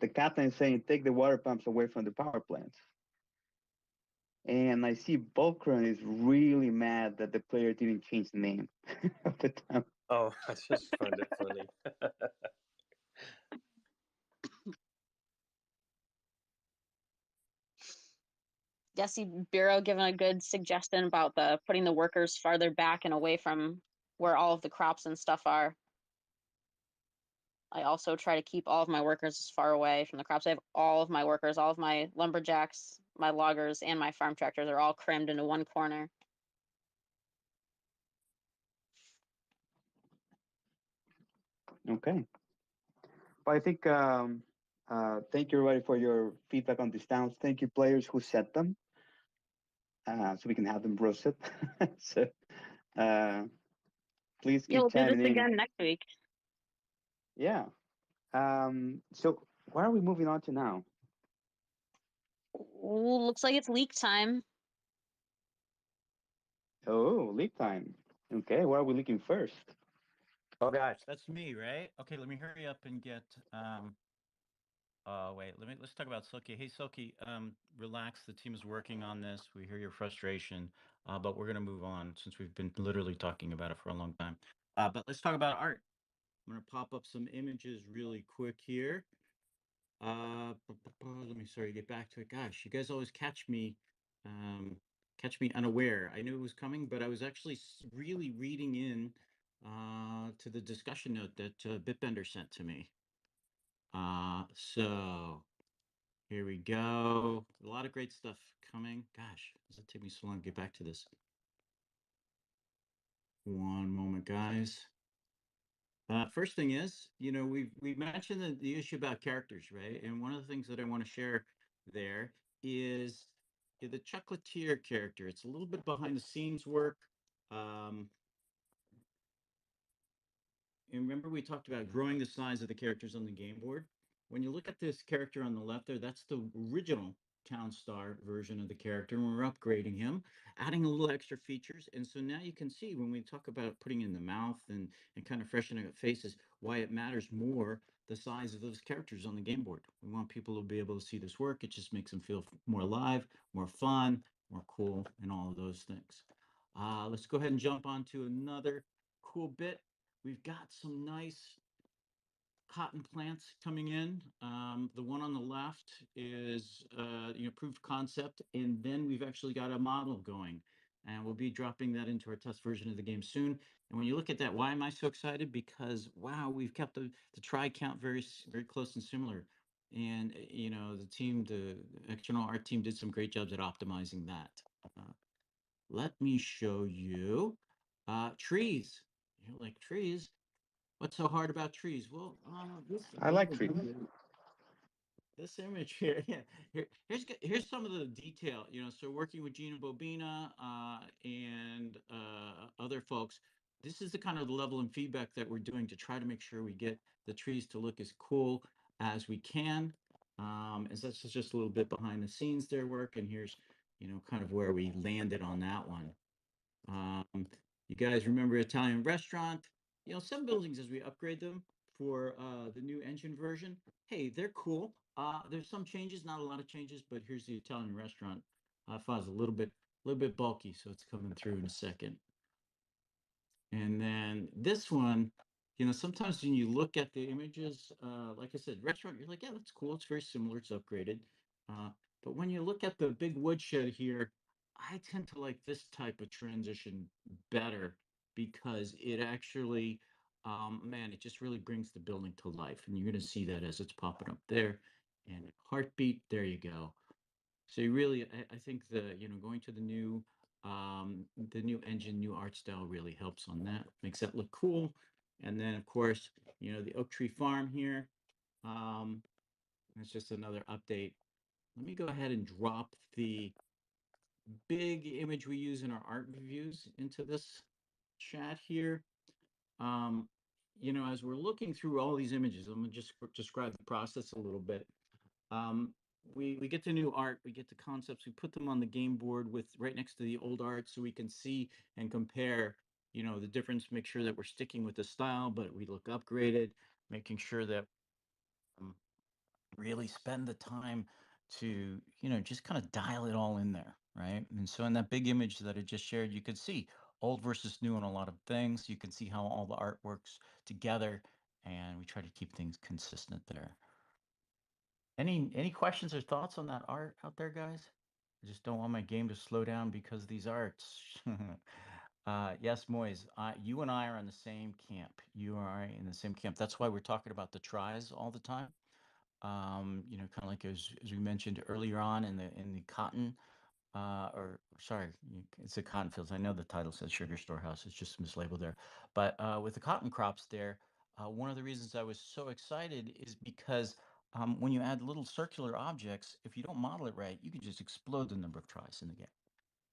The captain is saying take the water pumps away from the power plants. And I see Bulkron is really mad that the player didn't change the name of the town. Oh, I just find it funny. Jesse Bureau giving a good suggestion about putting the workers farther back and away from where all of the crops and stuff are. I also try to keep all of my workers as far away from the crops. I have all of my workers, all of my lumberjacks, my loggers, and my farm tractors are all crammed into one corner. Okay. But I think thank you everybody for your feedback on these towns. Thank you players who set them, so we can have them roasted. So please Yeah, keep we'll do this chiming in. again next week. Yeah. So what are we moving on to now? Ooh, looks like it's leak time. Oh, leak time. Okay, what are we leaking first? Oh gosh, that's me, right? Okay, let me hurry up and get wait, let's talk about Silky. Hey Silky, relax, the team is working on this. We hear your frustration, but we're gonna move on since we've been literally talking about it for a long time. But let's talk about art. I'm gonna pop up some images really quick here. Let me get back to it. Gosh, you guys always catch me unaware. I knew it was coming, but I was actually really reading in to the discussion note that Bitbender sent to me. So here we go. A lot of great stuff coming. Gosh, does it take me so long to get back to this? One moment, guys. First thing is, we've mentioned the issue about characters, right? And one of the things that I want to share there is the chocolatier character. It's a little bit behind the scenes work. And remember we talked about growing the size of the characters on the game board? When you look at this character on the left there, that's the original Townstar version of the character, and we're upgrading him, adding a little extra features. And so now you can see when we talk about putting in the mouth and kind of freshening up faces, why it matters more the size of those characters on the game board. We want people to be able to see this work. It just makes them feel more alive, more fun, more cool, and all of those things. Let's go ahead and jump on to another cool bit. We've got some nice cotton plants coming in. The one on the left is proof of concept, and then we've actually got a model going, and we'll be dropping that into our test version of the game soon. And when you look at that, why am I so excited? Because wow, we've kept the try count very close and similar. And the external art team did some great jobs at optimizing that. Let me show you trees. You like trees? What's so hard about trees? Well, I like trees. This image here, yeah. Here's some of the detail. So working with Gina Bobina and other folks, this is the kind of the level and feedback that we're doing to try to make sure we get the trees to look as cool as we can. As that's just a little bit behind the scenes their work, and here's kind of where we landed on that one. You guys remember Italian restaurant? Some buildings as we upgrade them for the new engine version, hey, they're cool. There's some changes, not a lot of changes, but here's the Italian restaurant. File's a little bit bulky, so it's coming through in a second. And then this one, sometimes when you look at the images, like I said, restaurant, you're like, yeah, that's cool. It's very similar. It's upgraded. But when you look at the big woodshed here, I tend to like this type of transition better because it actually, man, it just really brings the building to life. And you're going to see that as it's popping up there. And heartbeat, there you go. So you really, I think going to the new engine, new art style really helps on that. Makes that look cool. And then of course, the oak tree farm here. Um, it's just another update. Let me go ahead and drop the big image we use in our art reviews into this chat here. Um, as we're looking through all these images, I'm gonna just describe the process a little bit. Um, we get the new art, we get the concepts, we put them on the game board with right next to the old art so we can see and compare, the difference, make sure that we're sticking with the style, but we look upgraded, making sure that really spend the time to, just kind of dial it all in there, right? And so in that big image that I just shared, you could see old versus new on a lot of things. You can see how all the art works together, and we try to keep things consistent there. Any questions or thoughts on that art out there, guys? I just don't want my game to slow down because of these arts. Yes, Moise, you and I are in the same camp. You are in the same camp. That's why we're talking about the tries all the time. Kind of like as we mentioned earlier on in the cotton, or sorry, it's the cotton fields. I know the title says sugar storehouse. It's just mislabeled there. But with the cotton crops there, one of the reasons I was so excited is because when you add little circular objects, if you don't model it right, you can just explode the number of tries in the game.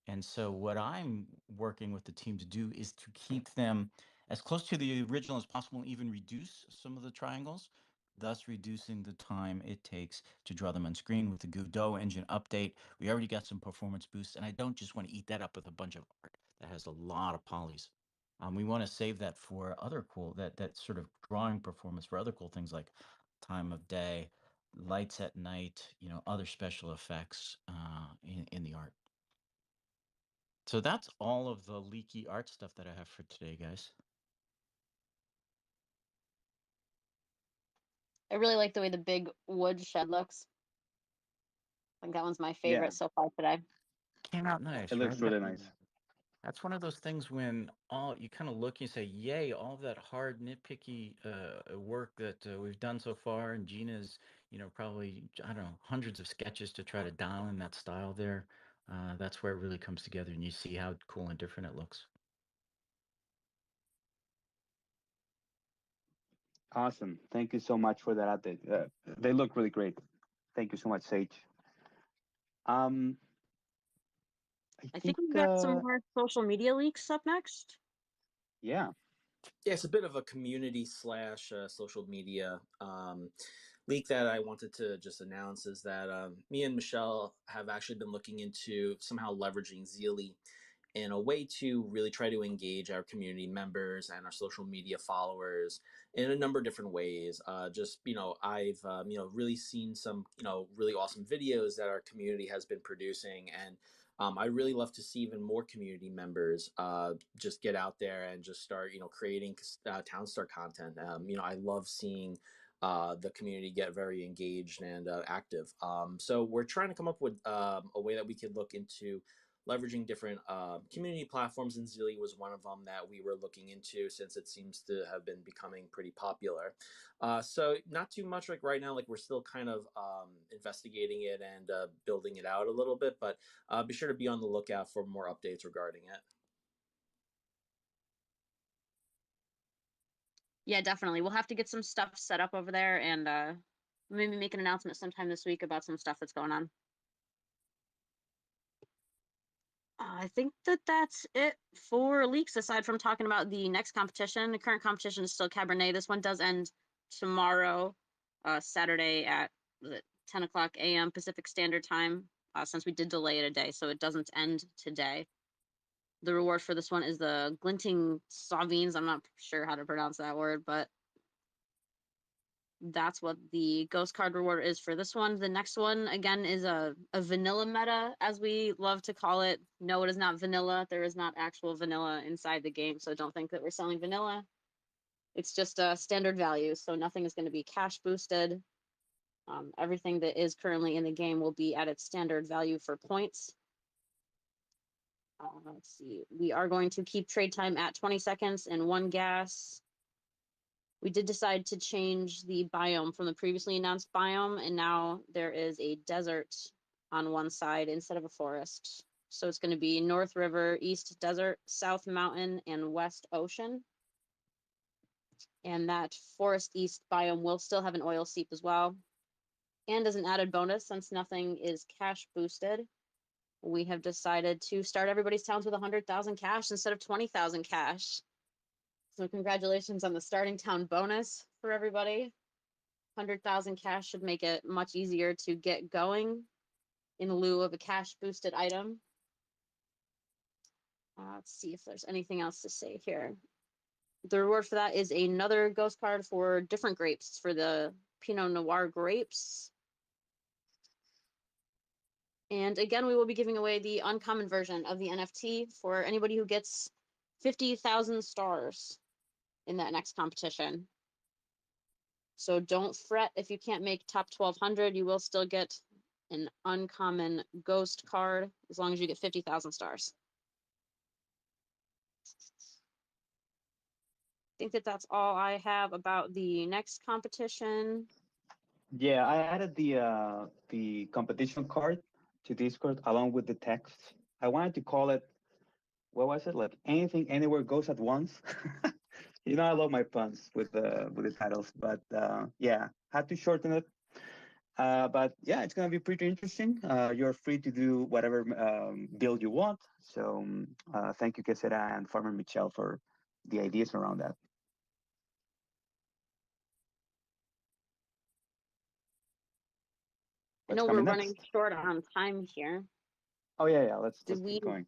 And so what I'm working with the team to do is to keep them as close to the original as possible and even reduce some of the triangles, thus reducing the time it takes to draw them on screen with the Godot engine update. We already got some performance boosts, and I don't just want to eat that up with a bunch of art that has a lot of polys. We want to save that for other cool, that sort of drawing performance for other cool things like time of day, lights at night, other special effects in the art. So that's all of the leaky art stuff that I have for today, guys. I really like the way the big wood shed looks. I think that one's my Yeah, favorite so far today. Came out nice, it looks right? really nice. That's one of those things when you kind of look and you say, yay, all of that hard nitpicky work that we've done so far. And Gina's, probably, I don't know, hundreds of sketches to try to dial in that style there. That's where it really comes together and you see how cool and different it looks. Awesome. Thank you so much for that update. They look really great. Thank you so much, Sage. I think we've got some uh, more social media leaks up next. yeah. Yeah, it's a bit of a community slash social media leak that I wanted to just announce is that me and Michelle have actually been looking into somehow leveraging Zeely in a way to really try to engage our community members and our social media followers in a number of different ways. I've really seen some really awesome videos that our community has been producing, and I really love to see even more community members just get out there and just start creating Townstar content. I love seeing the community get very engaged and active. So we're trying to come up with a way that we could look into leveraging different community platforms, and Zeely was one of them that we were looking into since it seems to have been becoming pretty popular. So not too much like right now, like we're still kind of investigating it and building it out a little bit, but be sure to be on the lookout for more updates regarding it. Yeah, definitely. We'll have to get some stuff set up over there and maybe make an announcement sometime this week about some stuff that's going on. I think that's it for leaks, aside from talking about the next competition. The current competition is still Cabernet. This one does end tomorrow, Saturday at 10 o'clock a.m. Pacific Standard Time, since we did delay it a day, so it doesn't end today. The reward for this one is the Glinting Sauvines. I'm not sure how to pronounce that word, but that's what the ghost card reward is for this one. The next one, again, is a vanilla meta, as we love to call it. No, it is not vanilla. There is not actual vanilla inside the game, so don't think that we're selling vanilla. It's just a standard value, so nothing is going to be cash boosted. Everything that is currently in the game will be at its standard value for points. Let's see. We are going to keep trade time at 20 seconds and 1 gas. We did decide to change the biome from the previously announced biome, and now there is a desert on one side instead of a forest. So it's going to be North River, East Desert, South Mountain, and West Ocean. And that Forest East biome will still have an oil seep as well. And as an added bonus, since nothing is cash boosted, we have decided to start everybody's towns with 100,000 cash instead of 20,000 cash. So congratulations on the starting town bonus for everybody. 100,000 cash should make it much easier to get going in lieu of a cash boosted item. Let's see if there's anything else to say here. The reward for that is another ghost card for different grapes, for the Pinot Noir grapes. And again, we will be giving away the uncommon version of the NFT for anybody who gets 50,000 stars in that next competition. So don't fret if you can't make top 1200, you will still get an uncommon ghost card as long as you get 50,000 stars. I think that that's all I have about the next competition. Yeah, I added the competition card to Discord along with the text. I wanted to call it, what was it? Like anything, anywhere goes at once. You know, I love my puns with the titles, but yeah, had to shorten it. But yeah, it's gonna be pretty interesting. You're free to do whatever build you want. So thank you, Quesera and Farmer Michelle, for the ideas around that. I What's know we're coming running next? short on time here. Oh yeah, let's Did keep going.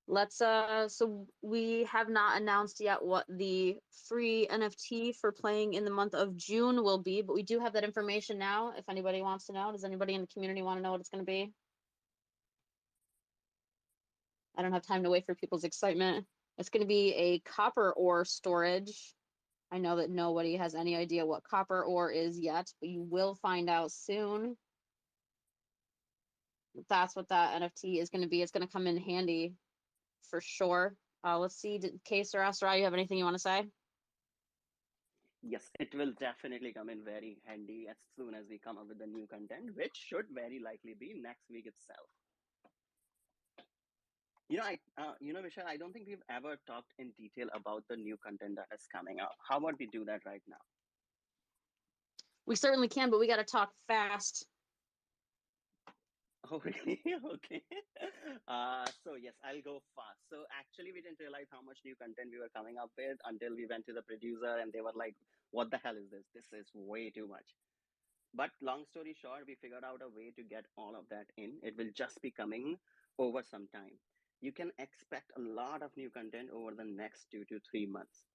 Let's so we have not announced yet what the free NFT for playing in the month of June will be, but we do have that information now if anybody wants to know. Does anybody in the community want to know what it's going to be? I don't have time to wait for people's excitement. It's going to be a copper ore storage. I know that nobody has any idea what copper ore is yet, but you will find out soon. That's what that NFT is going to be. It's going to come in handy for sure. Let's see, Case or Astra, you have anything you want to say? Yes, it will definitely come in very handy as soon as we come up with the new content, which should very likely be next week itself. Michelle, I don't think we've ever talked in detail about the new content that is coming up. How about we do that right now? We certainly can, but we got to talk fast. Oh, really? Okay. So yes, I'll go fast. So actually, we didn't realize how much new content we were coming up with until we went to the producer and they were like, what the hell is this? This is way too much. But long story short, we figured out a way to get all of that in. It will just be coming over some time. You can expect a lot of new content over the next 2 to 3 months.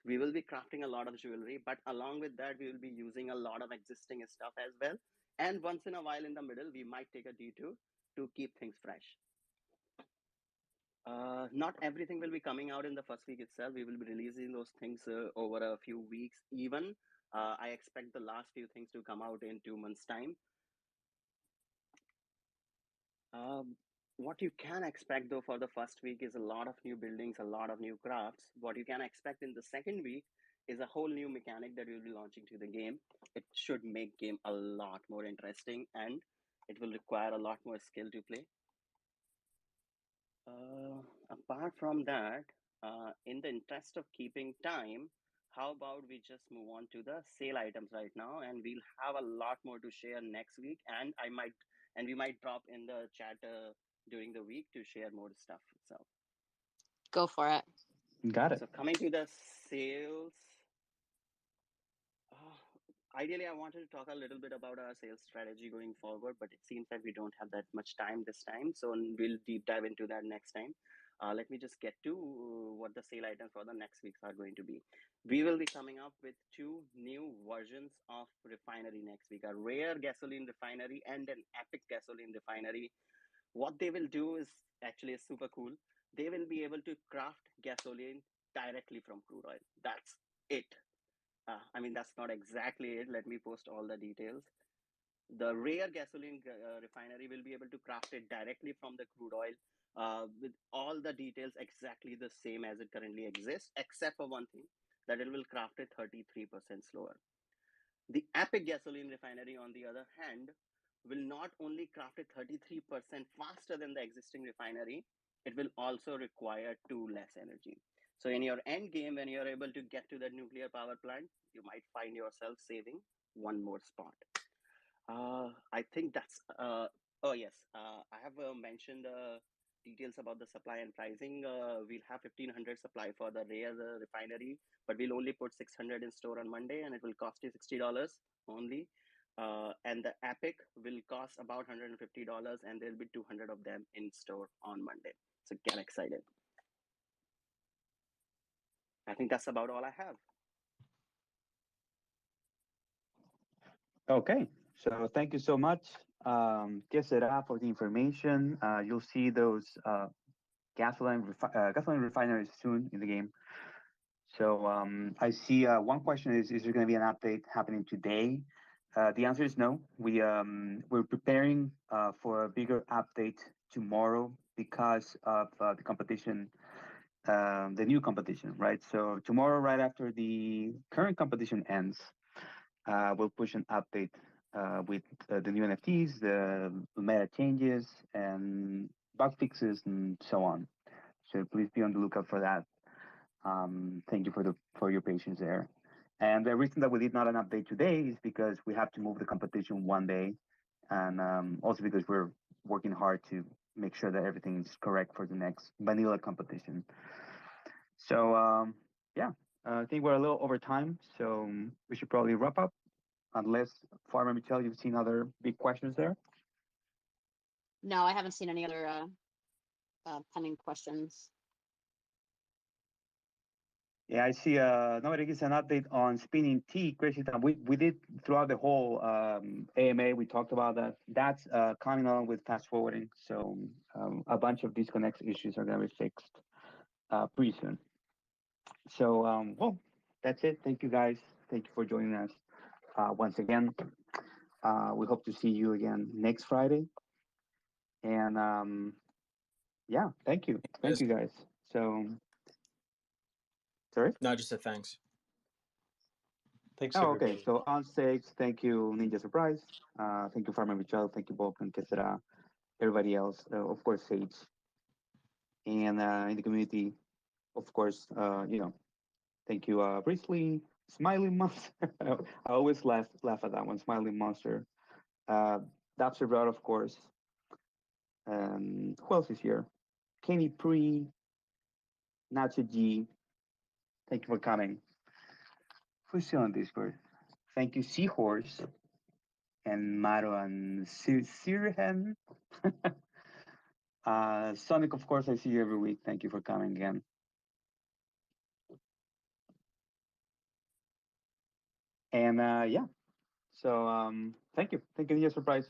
We will be crafting a lot of jewelry, but along with that, we will be using a lot of existing stuff as well. And once in a while in the middle, we might take a detour to keep things fresh. Not everything will be coming out in the first week itself. We will be releasing those things over a few weeks even. I expect the last few things to come out in 2 months' time. What you can expect though for the first week is a lot of new buildings, a lot of new crafts. What you can expect in the second week is a whole new mechanic that we'll be launching to the game. It should make game a lot more interesting and it will require a lot more skill to play. Apart from that, in the interest of keeping time, how about we just move on to the sale items right now, and we'll have a lot more to share next week, and we might drop in the chat during the week to share more stuff. So go for it. Got it. So coming to the sales, ideally, I wanted to talk a little bit about our sales strategy going forward, but it seems that we don't have that much time this time. So we'll deep dive into that next time. Let me just get to what the sale items for the next weeks are going to be. We will be coming up with 2 new versions of refinery next week, a rare gasoline refinery and an epic gasoline refinery. What they will do is actually super cool. They will be able to craft gasoline directly from crude oil. That's it. That's not exactly it. Let me post all the details. The rare gasoline refinery will be able to craft it directly from the crude oil with all the details exactly the same as it currently exists, except for one thing, that it will craft it 33% slower. The Epic Gasoline Refinery, on the other hand, will not only craft it 33% faster than the existing refinery, it will also require 2 less energy. So in your end game, when you're able to get to that nuclear power plant, you might find yourself saving 1 more spot. I think that's, oh yes, I have mentioned details about the supply and pricing. We'll have 1500 supply for the rare refinery, but we'll only put 600 in store on Monday, and it will cost you $60 only. And the Epic will cost about $150, and there'll be 200 of them in store on Monday. So get excited. I think that's about all I have. Okay, so thank you so much, Que Sera, for the information. You'll see those gasoline refineries soon in the game. So I see one question is there going to be an update happening today? The answer is no. We're preparing for a bigger update tomorrow because of the competition, the new competition, right? So tomorrow, right after the current competition ends, we'll push an update with the new NFTs, the meta changes, and bug fixes, and so on. So please be on the lookout for that. Thank you for your patience there. And the reason that we did not an update today is because we have to move the competition one day, and also because we're working hard to make sure that everything is correct for the next vanilla competition. So yeah, I think we're a little over time, so we should probably wrap up. Unless, Farmer Michelle, you've seen other big questions there? No, I haven't seen any other pending questions. Yeah, I see. Nobody gives an update on spinning T. Crazy time. We did throughout the whole AMA. We talked about that. That's coming on with fast forwarding. So a bunch of disconnect issues are going to be fixed pretty soon. So well, that's it. Thank you guys. Thank you for joining us once again. We hope to see you again next Friday. And yeah, thank you. Thank you guys. So, sorry? No, just a thanks. Thanks, Oh, everybody. okay. So on stage, thank you, Ninja Surprise. Thank you, Farmer Michelle. Thank you, Bob and Kesera. Everybody else, of course, Sage. And in the community, of course, you know, thank you, Brisley, Smiling Monster. I always laugh at that one, Smiling Monster. DubstepRod, of course. Who else is here? Kenny Pre, Nacho G. Thank you for coming. Who's still on Discord? Thank you, Seahorse. And Maro and Sirhan. Sonic, of course, I see you every week. Thank you for coming again. And yeah, so thank you. Thank you, Ninja Surprise.